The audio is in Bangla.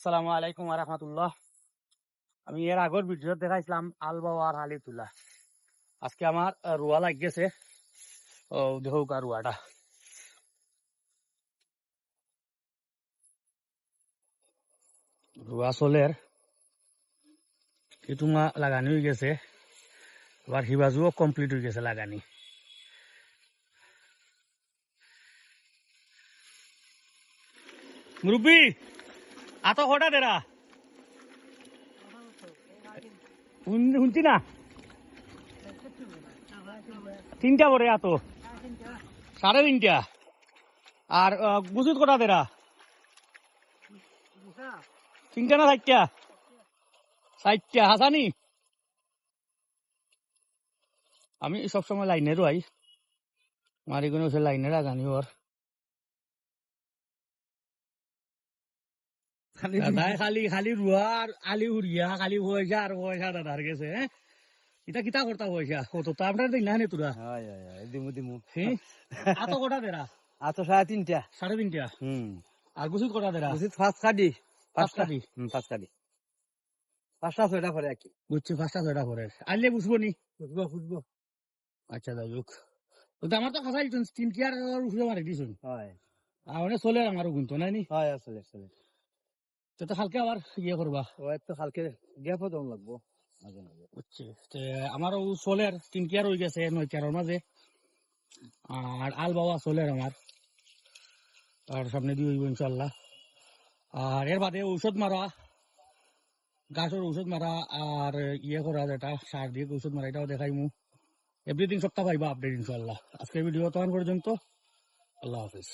আসসালামু আলাইকুম ওয়া রাহমাতুল্লাহ। আমি এর আগের ভিডিও দেখাইছিলাম আলবাওয়া আর হালি তুলা। আজকে আমার রুয়া লাগ গেছে। ও দেখো কার রুয়াটা রুয়া চলের ইটুমা লাগানি হয়ে গেছে। আবার হিবাজুও কমপ্লিট হয়ে গেছে লাগানি। মুরব্বী আত কটা দেরা শুনছি না তিনটা পরে আত 3:30 আর বুঝুত কটা দেরা তিনটা না 4টা হাসানি। আমি সবসময় লাইনে রুয়াই মারি কোনো লাইনে লাগানি ওর খালি খালি রুয়া আর আলি উড়িয়া খালি পয়সা আর পয়সা দাদার গেছে। এটা কিতা করতা পয়সা কত তো আপনার দিন না তোরা দিমু দিমু আত কটা দেরা আত 3:30 3:30 আর গুছিত কটা দেরা বুঝি ফার্স্ট কাটি পাঁচ কাটি ফার্স্ট কাটি 5টা 6টা পরে কি বুঝছি 5টা 6টা পরে আনলে বুঝবো নি বুঝবো আচ্ছা যাই হোক তো আমার তো খাসাই 3টা আর উঠে মারি দিছুন হয় আর চলে আমারও গুনতো নাই নি হয় আসলে চলে তো কালকে আবার ইয়ে করবা ওই তো কালকে গ্যাপও দম লাগবো মাঝে মাঝে বুঝছি আমারও চলের 3টা হয়ে গেছে 9টার মাঝে আর আল বাবা চলের আমার আর সামনে দিয়ে হইব ইনশাল্লাহ। আর এর বাদে ঔষধ মারা গাছের ঔষধ মারা আর ইয়ে করা যেটা সার দিয়ে ঔষধ মারা এটাও দেখাইমু। এভরিথিং সপ্তাহ পাইবা আপডেট ইনশাল্লাহ। আজকে ভিডিও তখন পর্যন্ত আল্লাহ হাফিজ।